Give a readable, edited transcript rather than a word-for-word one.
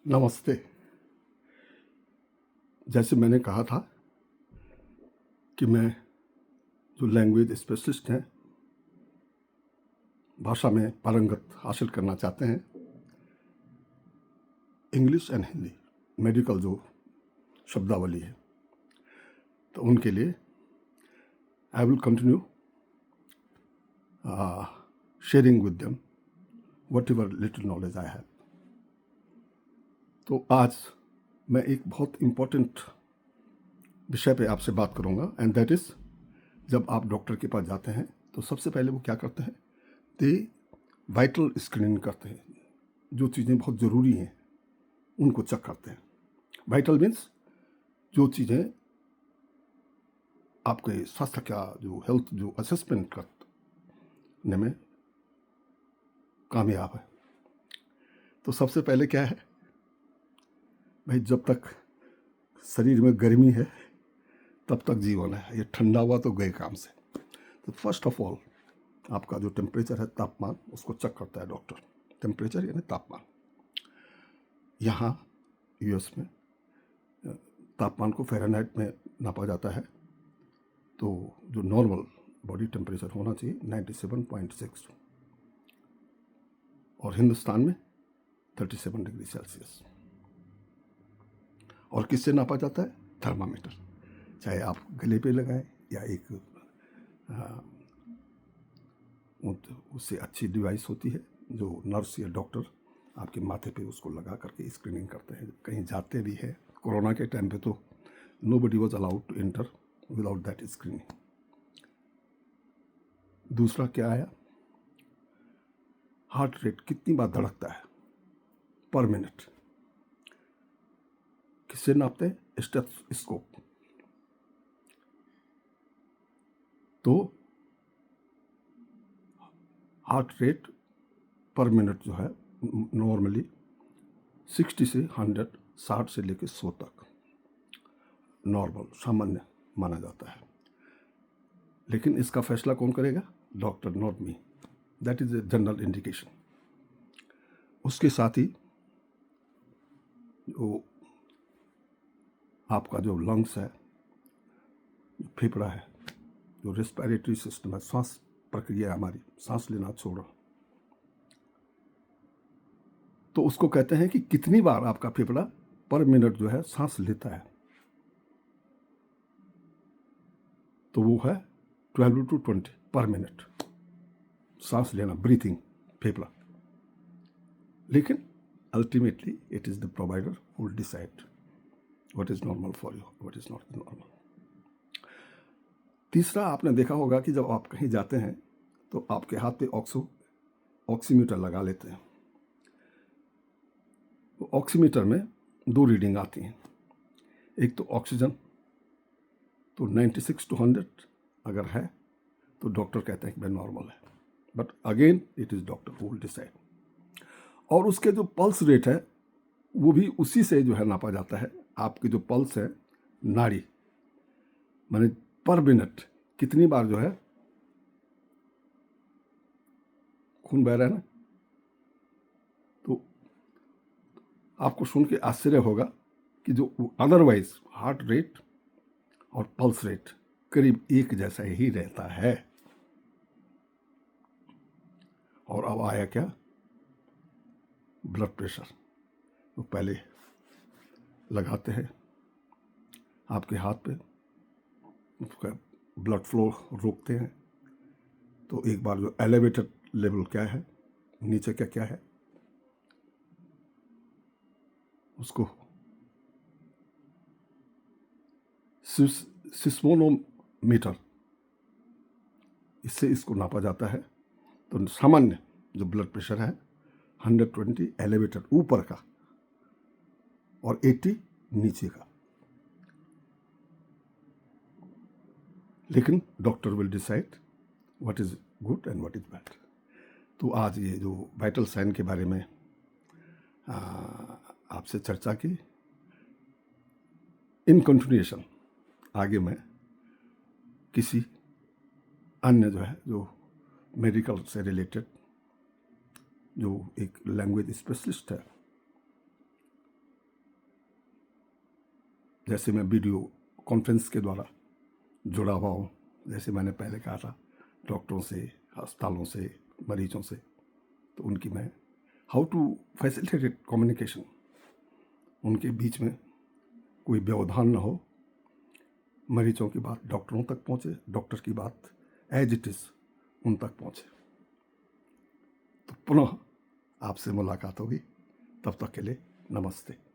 नमस्ते। जैसे मैंने कहा था कि मैं जो लैंग्वेज स्पेशलिस्ट हैं, भाषा में पारंगत हासिल करना चाहते हैं, इंग्लिश एंड हिंदी मेडिकल जो शब्दावली है, तो उनके लिए I will continue sharing with them what ever little knowledge I have. तो आज मैं एक बहुत इम्पोर्टेंट विषय पे आपसे बात करूँगा, एंड दैट इज़ जब आप डॉक्टर के पास जाते हैं तो सबसे पहले वो क्या करते हैं, दे वाइटल स्क्रीनिंग करते हैं। जो चीज़ें बहुत ज़रूरी हैं उनको चेक करते हैं। वाइटल मीन्स जो चीज़ें आपके स्वास्थ्य का जो हेल्थ जो असेसमेंट करने में कामयाब है। तो सबसे पहले क्या है भाई, जब तक शरीर में गर्मी है तब तक जीवन है, ये ठंडा हुआ तो गए काम से। तो फर्स्ट ऑफ ऑल आपका जो टेम्परेचर है, तापमान, उसको चेक करता है डॉक्टर। टेम्परेचर यानी तापमान। यहाँ यूएस में तापमान को फ़ारेनहाइट में नापा जाता है, तो जो नॉर्मल बॉडी टेम्परेचर होना चाहिए 97.6, और हिंदुस्तान में 37 डिग्री सेल्सियस। और किससे नापा जाता है? थर्मामीटर। चाहे आप गले पे लगाएं या एक उससे अच्छी डिवाइस होती है जो नर्स या डॉक्टर आपके माथे पे उसको लगा करके स्क्रीनिंग करते हैं। कहीं जाते भी है, कोरोना के टाइम पे तो nobody was allowed to enter without that screening. दूसरा क्या आया? हार्ट रेट कितनी बार धड़कता है पर मिनट। किससे नापते हैं? स्टेथोस्कोप। तो हार्ट रेट पर मिनट जो है नॉर्मली 60 से 100, 60 से लेकर 100 तक नॉर्मल सामान्य माना जाता है। लेकिन इसका फैसला कौन करेगा? Doctor, not me. That is a general indication. उसके साथ ही जो आपका जो लंग्स है, फेफड़ा है, जो रेस्पिरेटरी सिस्टम है, सांस प्रक्रिया हमारी, सांस लेना छोड़ना, तो उसको कहते हैं कि कितनी बार आपका फेफड़ा पर मिनट जो है सांस लेता है। तो वो है 12 to 20 पर मिनट सांस लेना, ब्रीथिंग, फेफड़ा। लेकिन ultimately it is the provider who will decide what is normal for you, what is not normal. तीसरा, आपने देखा होगा कि जब आप कहीं जाते हैं तो आपके हाथ पे ऑक्सीमीटर लगा लेते हैं। तो ऑक्सीमीटर में 2 रीडिंग आती हैं। एक तो ऑक्सीजन, तो 96 to 100 अगर है तो डॉक्टर कहते हैं कि भाई नॉर्मल है, but again it is doctor who will decide. और उसके जो पल्स रेट है वो भी उसी से जो है नापा जाता है। आपकी जो पल्स है, नाड़ी, माने पर मिनट कितनी बार जो है खून बह रहा है ना। तो आपको सुन के आश्चर्य होगा कि जो अदरवाइज हार्ट रेट और पल्स रेट करीब एक जैसा ही रहता है। और अब आया क्या? Blood pressure. तो पहले लगाते हैं आपके हाथ पे, उसका ब्लड फ्लो रोकते हैं। तो एक बार जो एलिवेटेड लेवल क्या है, नीचे क्या क्या है, उसको सिस्मोनोमीटर, इससे इसको नापा जाता है। तो सामान्य जो ब्लड प्रेशर है 120 एलिवेटेड ऊपर का और 80 नीचे का। लेकिन doctor will decide what is good and what is bad. तो आज ये जो वाइटल साइन के बारे में आपसे चर्चा की, इन कंटिन्यूएशन आगे मैं किसी अन्य जो है जो मेडिकल से रिलेटेड जो एक लैंग्वेज स्पेशलिस्ट है जैसे मैं वीडियो कॉन्फ्रेंस के द्वारा जुड़ा हुआ हूँ, जैसे मैंने पहले कहा था, डॉक्टरों से, अस्पतालों से, मरीजों से, तो उनकी मैं हाउ टू फैसिलिटेट कम्युनिकेशन, उनके बीच में कोई व्यवधान ना हो, मरीजों की बात डॉक्टरों तक पहुँचे, डॉक्टर की बात एज इट इज़ उन तक पहुँचे। तो पुनः आपसे मुलाकात होगी, तब तक के लिए नमस्ते।